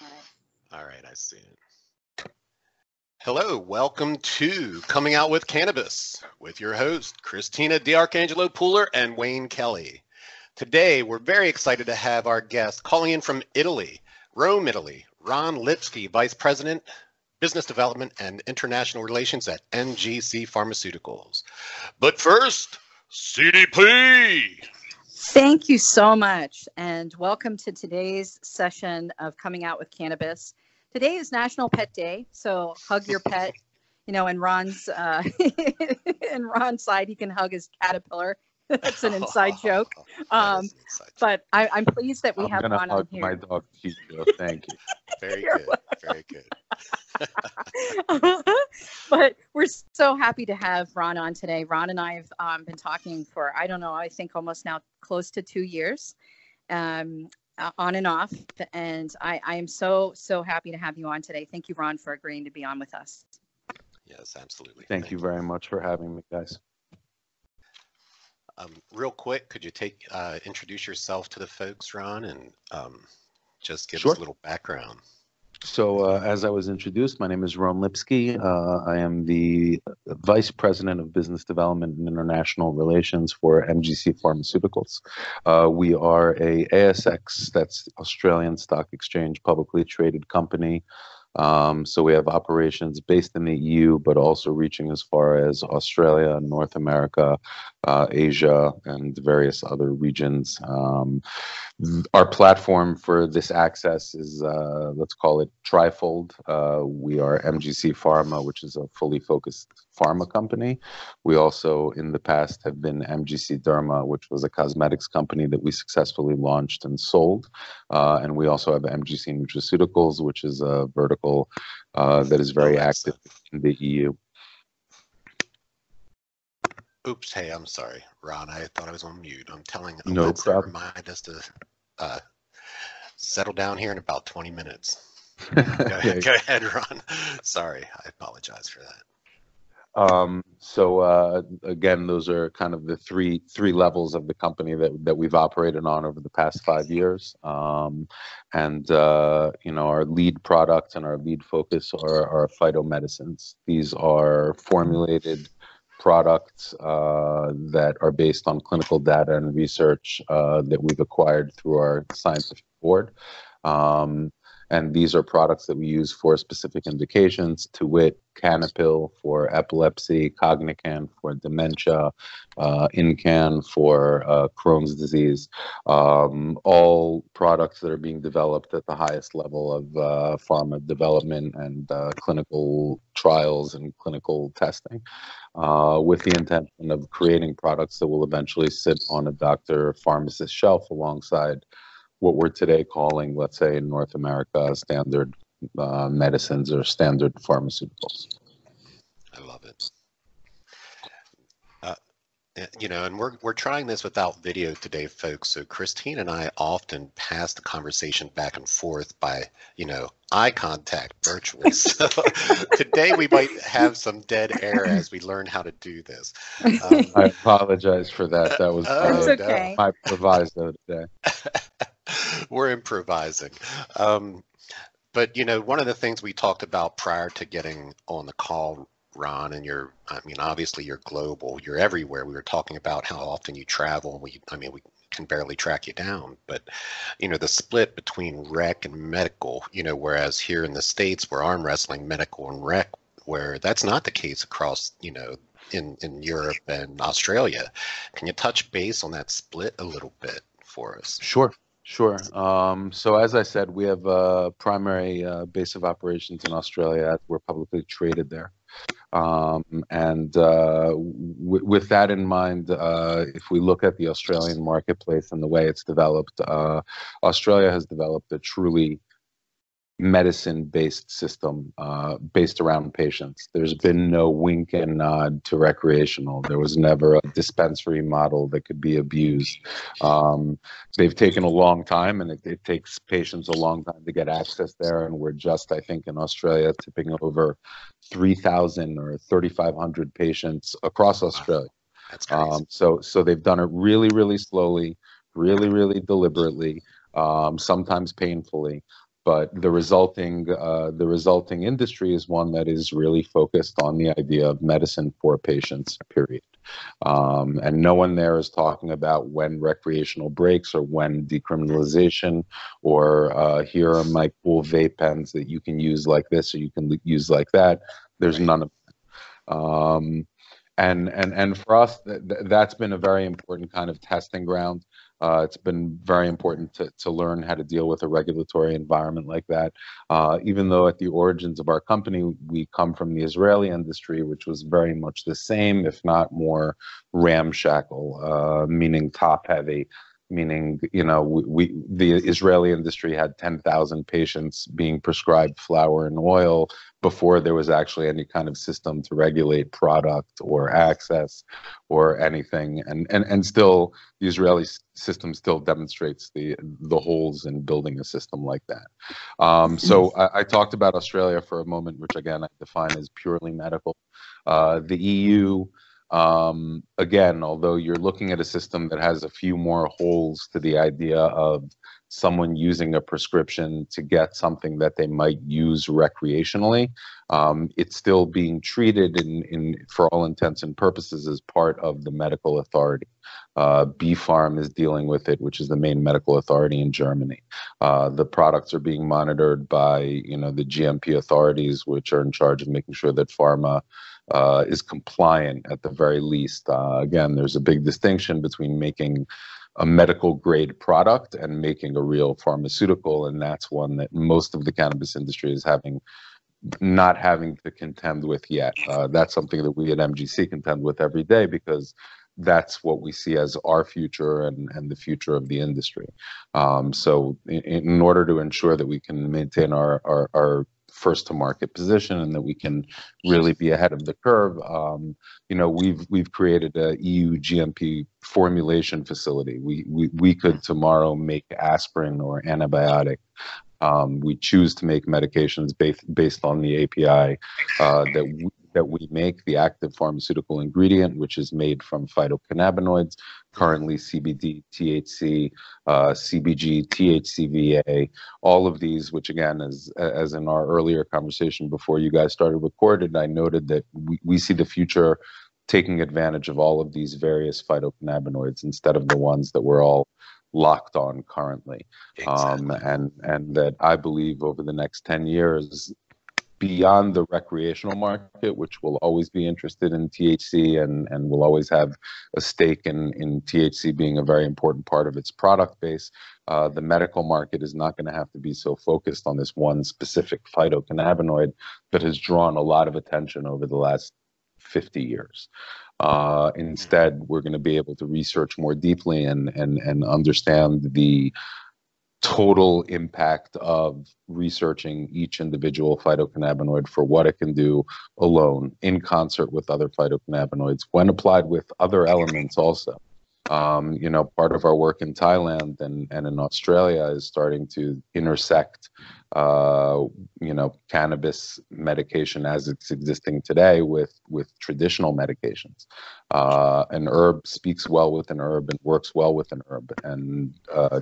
All right. All right, I see it. Hello, welcome to Coming Out with Cannabis with your host, Christina DiArcangelo Pooler and Wayne Kelly. Today, we're very excited to have our guest calling in from Italy, Rome, Italy, Ron Lipsky, Vice President, Business Development and International Relations at MGC Pharmaceuticals. But first, CDP! Thank you so much, and welcome to today's session of Coming Out with Cannabis. Today is National Pet Day, so hug your pet. You know, in Ron's in Ron's side, he can hug his caterpillar. That's an inside joke. But I'm pleased that we have Ron on here. My dog, Chicho. Thank you. Very good. Very good. But we're so happy to have Ron on today. Ron and I have been talking for, I don't know, I think almost now close to 2 years, on and off. And I am so happy to have you on today. Thank you, Ron, for agreeing to be on with us. Yes, absolutely. Thank you very much for having me, guys. Real quick, could you introduce yourself to the folks, Ron, and just give Sure. us a little background? So as I was introduced, my name is Ron Lipsky. I am the Vice President of Business Development and International Relations for MGC Pharmaceuticals. We are a ASX, that's Australian Stock Exchange, publicly traded company. So we have operations based in the EU, but also reaching as far as Australia, North America, Asia, and various other regions. Our platform for this access is, let's call it trifold. We are MGC Pharma, which is a fully focused pharma company. We also, in the past, have been MGC Derma, which was a cosmetics company that we successfully launched and sold. And we also have MGC Nutraceuticals, which is a vertical that is very active in the EU. Oops, hey, I'm sorry, Ron. I thought I was on mute. I'm telling Alexa to remind us to settle down here in about 20 minutes. Go ahead, Ron. Sorry, I apologize for that. So again, those are kind of the three levels of the company that we've operated on over the past 5 years. And you know, our lead product and our lead focus are phytomedicines. These are formulated products that are based on clinical data and research that we've acquired through our scientific board. And these are products that we use for specific indications, to wit, Cannapil for epilepsy, Cognican for dementia, Incan for Crohn's disease, all products that are being developed at the highest level of pharma development and clinical trials and clinical testing, with the intention of creating products that will eventually sit on a doctor or pharmacist shelf alongside what we're today calling, let's say in North America, standard medicines or standard pharmaceuticals. I love it. You know, and we're trying this without video today, folks. So Christine and I often pass the conversation back and forth by, you know, eye contact virtually. So today we might have some dead air as we learn how to do this. I apologize for that. That was my proviso today. We're improvising. But, you know, one of the things we talked about prior to getting on the call, Ron, and obviously you're global, you're everywhere. We were talking about how often you travel. We can barely track you down, but, you know, the split between rec and medical, you know, whereas here in the States, we're arm wrestling medical and rec, where that's not the case across, you know, in Europe and Australia. Can you touch base on that split a little bit for us? Sure. So as I said, we have a primary base of operations in Australia. We're publicly traded there. With that in mind, if we look at the Australian marketplace and the way it's developed, Australia has developed a truly medicine-based system based around patients. There's been no wink and nod to recreational. There was never a dispensary model that could be abused. They've taken a long time, and it takes patients a long time to get access there. And we're just, I think, in Australia, tipping over 3,000 or 3,500 patients across Australia. That's crazy. So they've done it really, really slowly, really, really deliberately, sometimes painfully. but the resulting industry is one that is really focused on the idea of medicine for patients, period. And no one there is talking about when recreational breaks or when decriminalization or here are my cool vape pens that you can use like this or you can use like that. There's none of that. And for us, that's been a very important kind of testing ground. It's been very important to learn how to deal with a regulatory environment like that. Even though at the origins of our company, we come from the Israeli industry, which was very much the same, if not more ramshackle, meaning top heavy. Meaning, the Israeli industry had 10,000 patients being prescribed flour and oil before there was actually any kind of system to regulate product or access or anything. And still, the Israeli system still demonstrates the holes in building a system like that. So I talked about Australia for a moment, which again I define as purely medical. The EU. Again, although you're looking at a system that has a few more holes to the idea of someone using a prescription to get something that they might use recreationally, it's still being treated for all intents and purposes as part of the medical authority. BfArM is dealing with it, which is the main medical authority in Germany. The products are being monitored by, the GMP authorities, which are in charge of making sure that pharma is compliant at the very least. Again, there's a big distinction between making a medical grade product and making a real pharmaceutical, and that's one that most of the cannabis industry is not having to contend with yet. That's something that we at MGC contend with every day because that's what we see as our future and the future of the industry. So in order to ensure that we can maintain our first to market position and that we can really be ahead of the curve, we've created a EU GMP formulation facility. We could tomorrow make aspirin or antibiotic. We choose to make medications based on the API that we make, the active pharmaceutical ingredient, which is made from phytocannabinoids, currently CBD, THC, CBG, THCVA, all of these, which again, as in our earlier conversation before you guys started recording, I noted that we see the future taking advantage of all of these various phytocannabinoids instead of the ones that we're all locked on currently. Exactly. And that I believe over the next 10 years, beyond the recreational market, which will always be interested in THC and will always have a stake in THC being a very important part of its product base, the medical market is not going to have to be so focused on this one specific phytocannabinoid that has drawn a lot of attention over the last 50 years. Instead, we're going to be able to research more deeply and understand the total impact of researching each individual phytocannabinoid for what it can do alone, in concert with other phytocannabinoids, when applied with other elements also. Part of our work in Thailand and in Australia is starting to intersect, cannabis medication as it's existing today with traditional medications. An herb speaks well with an herb and works well with an herb. And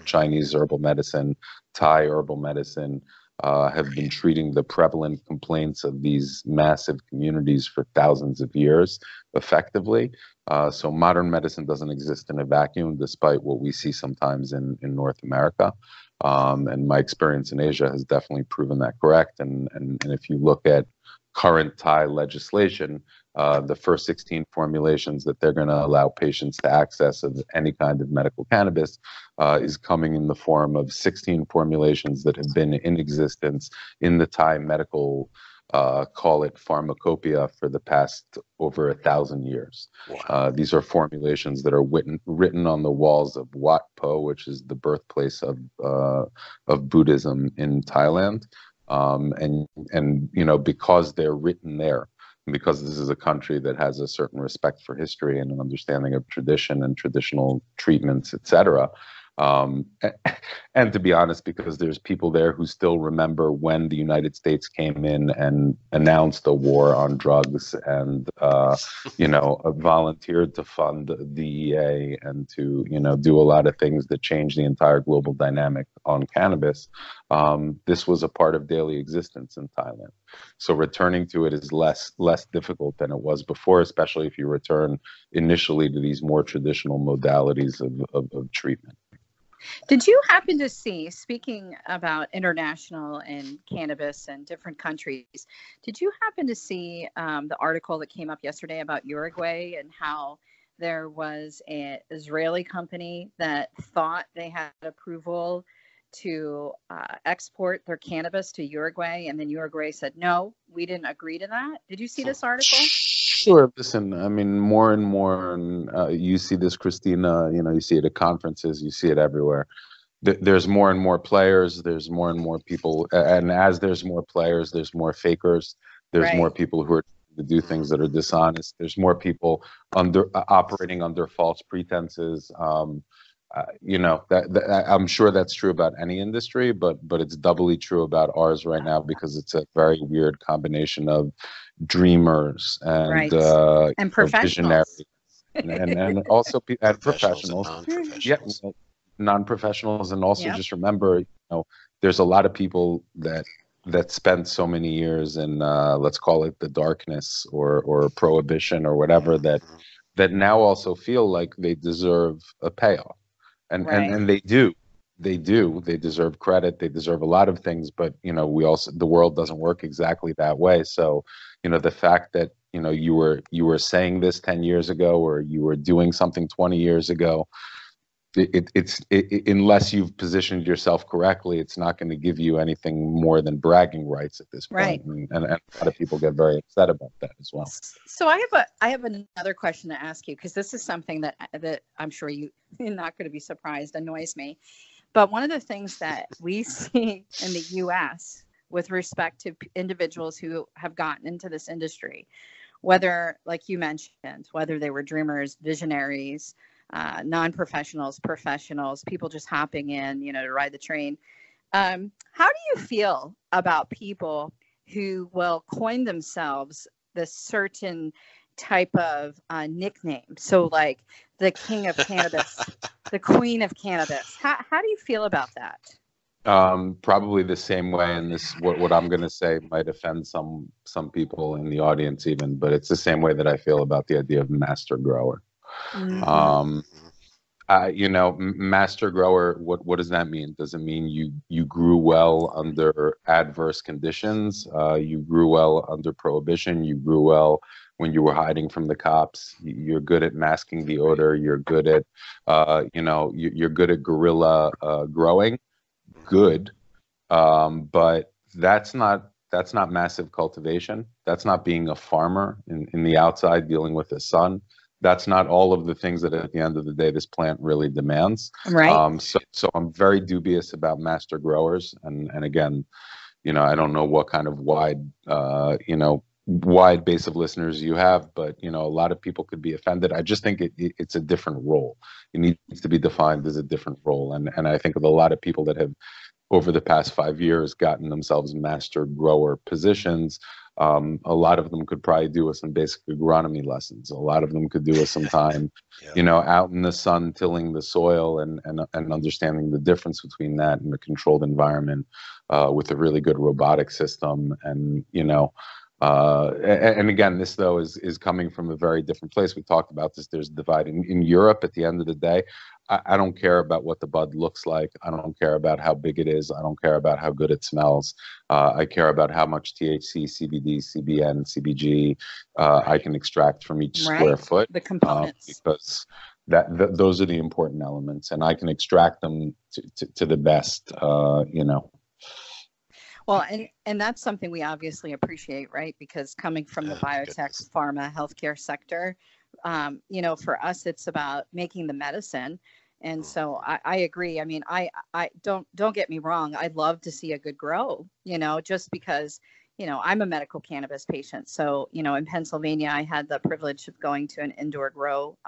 Chinese herbal medicine, Thai herbal medicine, have been treating the prevalent complaints of these massive communities for thousands of years effectively. So modern medicine doesn't exist in a vacuum, despite what we see sometimes in North America. And my experience in Asia has definitely proven that correct. And if you look at current Thai legislation, the first 16 formulations that they're going to allow patients to access of any kind of medical cannabis is coming in the form of 16 formulations that have been in existence in the Thai medical, call it pharmacopoeia, for the past over 1,000 years. Wow. These are formulations that are written on the walls of Wat Po, which is the birthplace of Buddhism in Thailand. Because they're written there, because this is a country that has a certain respect for history and an understanding of tradition and traditional treatments, etc., Um, and to be honest, because there's people there who still remember when the United States came in and announced a war on drugs and, volunteered to fund the DEA and to, do a lot of things that changed the entire global dynamic on cannabis. This was a part of daily existence in Thailand. So returning to it is less difficult than it was before, especially if you return initially to these more traditional modalities of treatment. Did you happen to see, speaking about international and cannabis and different countries, did you happen to see the article that came up yesterday about Uruguay and how there was an Israeli company that thought they had approval to export their cannabis to Uruguay, and then Uruguay said, no, we didn't agree to that? Did you see this article? Sure. Listen, I mean, more and more, you see this, Christina, you see it at conferences, you see it everywhere. There's more and more players, there's more and more people, and as there's more players, there's more fakers, there's more people who are to do things that are dishonest, there's more people operating under false pretenses. I'm sure that's true about any industry, but it's doubly true about ours right now because it's a very weird combination of dreamers and professionals, visionaries, and also and professionals, and non-professionals. Yeah, non-professionals, and also just remember, there's a lot of people that spent so many years in let's call it the darkness or prohibition or whatever that now also feel like they deserve a payoff. And they do. They deserve credit. They deserve a lot of things, but the world doesn't work exactly that way. So, the fact that you were saying this 10 years ago or you were doing something 20 years ago, it's unless you've positioned yourself correctly, it's not going to give you anything more than bragging rights at this point. And a lot of people get very upset about that as well. So I have another question to ask you, because this is something that I'm sure you're not going to be surprised, annoys me. But one of the things that we see in the U.S. with respect to individuals who have gotten into this industry, whether, like you mentioned, whether they were dreamers, visionaries, non-professionals, professionals, people just hopping in, to ride the train. How do you feel about people who will coin themselves this certain type of nickname? So like the king of cannabis, the queen of cannabis. How do you feel about that? Probably the same way, and what I'm going to say might offend some people in the audience even, but it's the same way that I feel about the idea of master grower. Mm-hmm. Master grower, what does that mean? Does it mean you grew well under adverse conditions? You grew well under prohibition? You grew well when you were hiding from the cops? You're good at masking the odor. You're good at, you're good at guerrilla growing. Good, but that's not massive cultivation. That's not being a farmer in the outside dealing with the sun. That's not all of the things that at the end of the day this plant really demands. Right. So I'm very dubious about master growers, and again, I don't know what kind of wide base of listeners you have, but a lot of people could be offended. I just think it's a different role. It needs to be defined as a different role, and I think of a lot of people that have over the past 5 years gotten themselves master grower positions. A lot of them could probably do with some basic agronomy lessons. A lot of them could do with some time, out in the sun tilling the soil and understanding the difference between that and a controlled environment with a really good robotic system. And again, this though is coming from a very different place. We talked about this. There's a divide in Europe. At the end of the day, I don't care about what the bud looks like. I don't care about how big it is. I don't care about how good it smells. I care about how much THC, CBD, CBN, CBG I can extract from each square foot. The components. Because those are the important elements, and I can extract them to the best. Well, and that's something we obviously appreciate, right? Because coming from the biotech, pharma, healthcare sector, for us, it's about making the medicine. And so I agree. I mean, I don't get me wrong. I'd love to see a good grow, just because, I'm a medical cannabis patient. So, in Pennsylvania, I had the privilege of going to an indoor grow.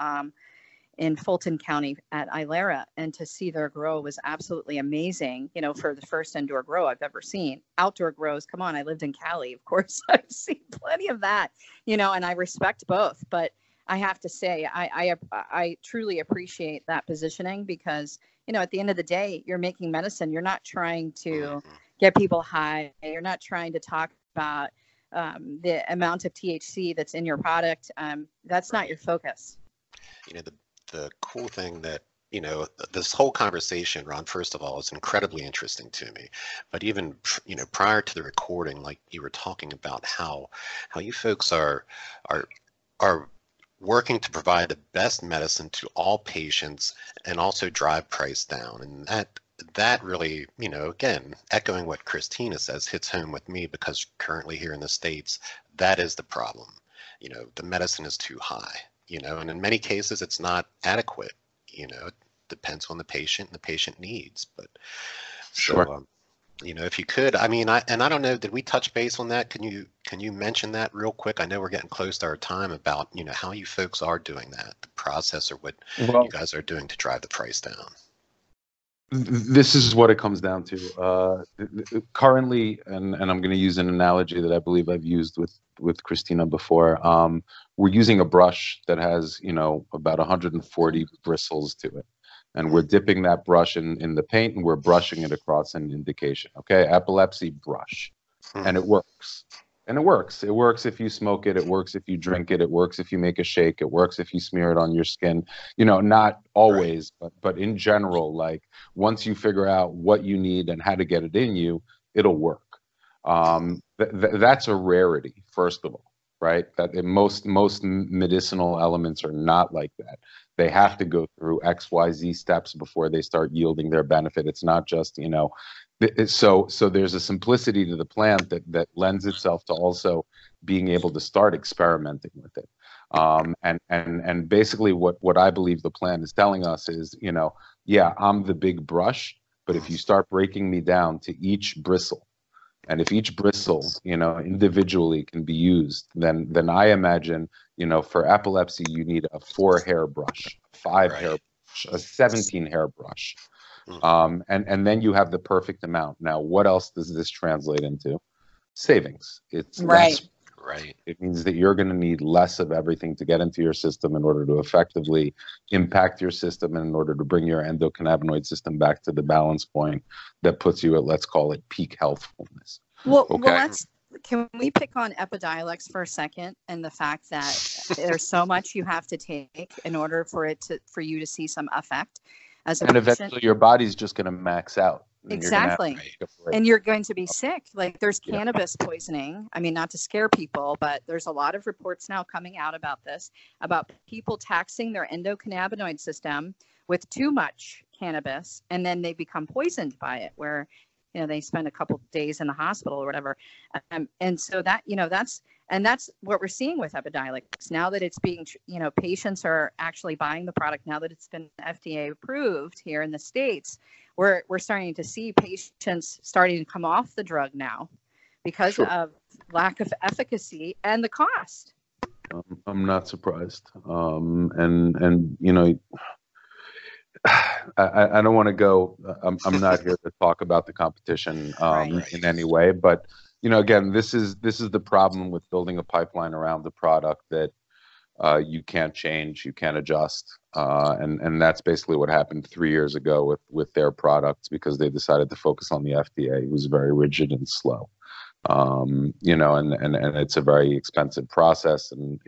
in Fulton County at Ilera, and to see their grow was absolutely amazing. You know, for the first indoor grow I've ever seen. Outdoor grows, come on, I lived in Cali, of course. I've seen plenty of that, you know, and I respect both. But I have to say, I truly appreciate that positioning, because, you know, at the end of the day, you're making medicine. You're not trying to get people high. You're not trying to talk about the amount of THC that's in your product. That's not your focus. You know, the cool thing that, you know, this whole conversation, Ron, first of all, is incredibly interesting to me. But even, you know, prior to the recording, like you were talking about how you folks are working to provide the best medicine to all patients and also drive price down. And that really, you know, again, echoing what Christina says, hits home with me, because currently here in the States, that is the problem. You know, the medicine is too high, you know, and in many cases it's not adequate. You know, it depends on the patient and the patient needs. But Sure. so, you know, if you could, I mean, I don't know, did we touch base on that? Can you mention that real quick? I know we're getting close to our time, about, you know, how you folks are doing that, the process, or what you guys are doing to drive the price down. This is what it comes down to. Currently, and I'm going to use an analogy that I believe I've used with Christina before. We're using a brush that has, you know, about 140 bristles to it. And we're dipping that brush in the paint, and we're brushing it across an indication. Okay, epilepsy brush. And it works. And it works. It works if you smoke it. It works if you drink it. It works if you make a shake. It works if you smear it on your skin. You know, not always, but in general, like, once you figure out what you need and how to get it in you, it'll work. That's a rarity, first of all, right? That most medicinal elements are not like that. They have to go through X, Y, Z steps before they start yielding their benefit. It's not just, you know, so there's a simplicity to the plant that lends itself to also being able to start experimenting with it. And basically what I believe the plant is telling us is, you know, yeah, I'm the big brush, but if you start breaking me down to each bristle, and if each bristle, you know, individually can be used, then I imagine, you know, for epilepsy, you need a 4-hair brush, a 5-hair brush, a 17-hair brush. And then you have the perfect amount. Now, what else does this translate into? Savings. It's less. Right. It means that you're going to need less of everything to get into your system in order to effectively impact your system, and in order to bring your endocannabinoid system back to the balance point that puts you at, let's call it, peak healthfulness. Well, can we pick on Epidiolex for a second, and the fact that there's so much you have to take in order for you to see some effect as a patient? Eventually your body's just going to max out. Exactly. And you're going to be sick. Like, there's cannabis poisoning. I mean, not to scare people, but there's a lot of reports now coming out about this, about people taxing their endocannabinoid system with too much cannabis, and then they become poisoned by it, where, you know, they spend a couple of days in the hospital or whatever. And so that, you know, that's what we're seeing with Epidiolex. Now that it's being, you know, patients are actually buying the product, now that it's been FDA approved here in the States, we're starting to see patients starting to come off the drug now because of lack of efficacy and the cost. I'm not surprised. And you know, I don't want to go. I'm not here to talk about the competition in any way, but, you know, again, this is the problem with building a pipeline around the product that you can't change, you can't adjust, and that's basically what happened 3 years ago with their products, because they decided to focus on the FDA, who was very rigid and slow. You know, and it's a very expensive process, and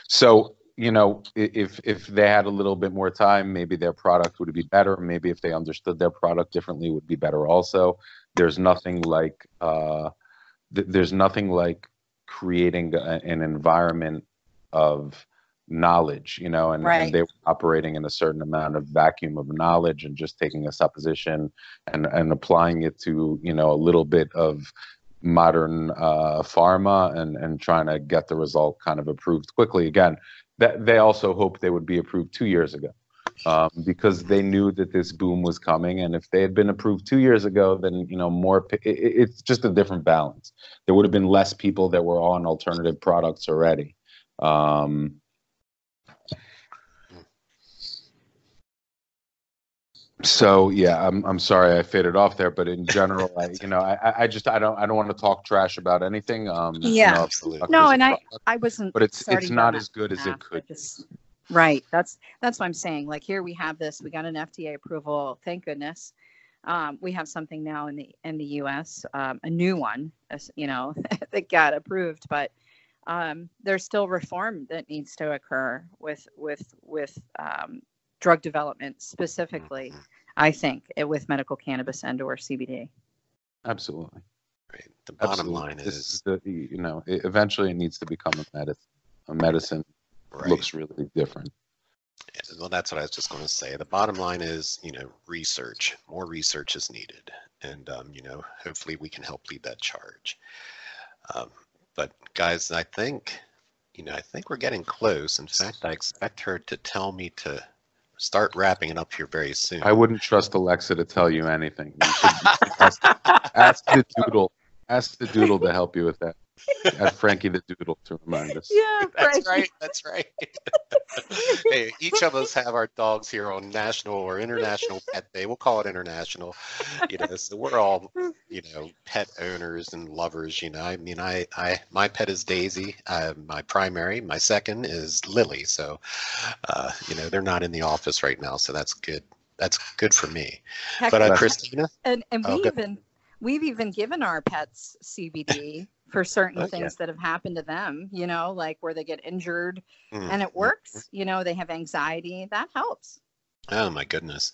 so, you know, if they had a little bit more time, maybe their product would be better. Maybe if they understood their product differently, it would be better also. There's nothing like creating an environment of knowledge, you know, and they were operating in a certain amount of vacuum of knowledge, and just taking a supposition and applying it to, you know, a little bit of modern pharma, and trying to get the result kind of approved quickly. Again, that they also hoped they would be approved 2 years ago, because they knew that this boom was coming. And if they had been approved 2 years ago, then, you know, it's just a different balance. There would have been less people that were on alternative products already. So yeah, I'm sorry I faded off there, but in general, I don't want to talk trash about anything. Yeah. Absolutely. No, There's a and I product, I wasn't but it's starting down not that as good as it path. I could be. just right. That's what I'm saying. Like here we have this. We got an FDA approval. Thank goodness. We have something now in the U.S. A new one, that got approved, but there's still reform that needs to occur with drug development specifically. Mhm. I think with medical cannabis and/or CBD. Absolutely. Right. The bottom Absolutely. line This is, is eventually it needs to become a medicine. A medicine right. looks really different. Well, that's what I was just going to say. The bottom line is, research. More research is needed, and hopefully we can help lead that charge. But guys, I think we're getting close. In fact, I expect her to tell me to start wrapping it up here very soon. I wouldn't trust Alexa to tell you anything. You should ask the doodle. Ask the doodle to help you with that. Add Frankie the doodle to remind us. Yeah, That's right. That's right. Hey, each of us have our dogs here on National or International Pet Day. We'll call it International. So we're all, pet owners and lovers. I mean, my pet is Daisy. My primary, my second is Lily. So, they're not in the office right now, so that's good. That's good for me. Heck, But That's- Christina, and oh, we've even given our pets CBD for certain Oh, yeah. things that have happened to them, like where they get injured Mm, and it mm, works, they have anxiety. That helps. Oh my goodness.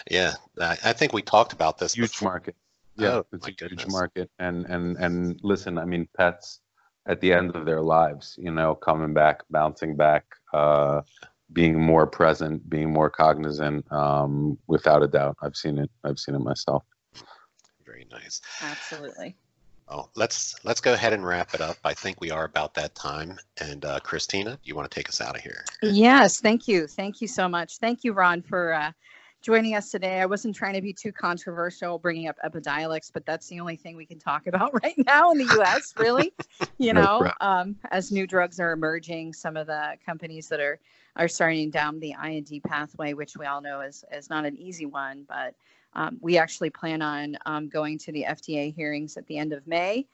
Yeah, I think we talked about this Huge before. market. Yeah, Oh it's my a huge goodness. market. And listen, I mean, pets at the end of their lives, coming back, bouncing back, being more present, being more cognizant, without a doubt. I've seen it myself. Very nice. Absolutely. Oh, let's go ahead and wrap it up. I think we are about that time. And Christina, you want to take us out of here? Yes, thank you. Thank you so much. Thank you, Ron, for joining us today. I wasn't trying to be too controversial bringing up Epidiolex, but that's the only thing we can talk about right now in the U.S., really. As new drugs are emerging, some of the companies that are starting down the IND pathway, which we all know is not an easy one, but we actually plan on going to the FDA hearings at the end of May,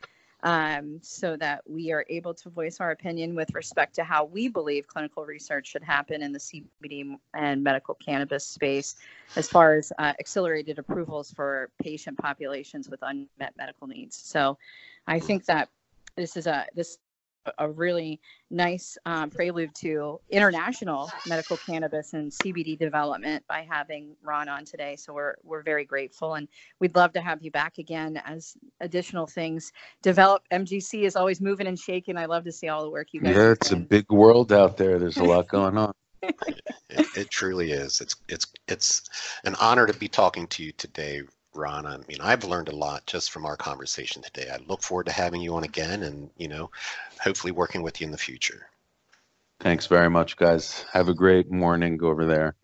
so that we are able to voice our opinion with respect to how we believe clinical research should happen in the CBD and medical cannabis space, as far as accelerated approvals for patient populations with unmet medical needs. So I think that this is a really nice prelude to international medical cannabis and CBD development by having Ron on today. So we're very grateful, and we'd love to have you back again as additional things develop. MGC is always moving and shaking. I love to see all the work you guys are It's a doing. big world out there. There's a lot going on. It truly is. It's an honor to be talking to you today, Ron. I mean, I've learned a lot just from our conversation today. I look forward to having you on again and, hopefully working with you in the future. Thanks very much, guys. Have a great morning. Go over there.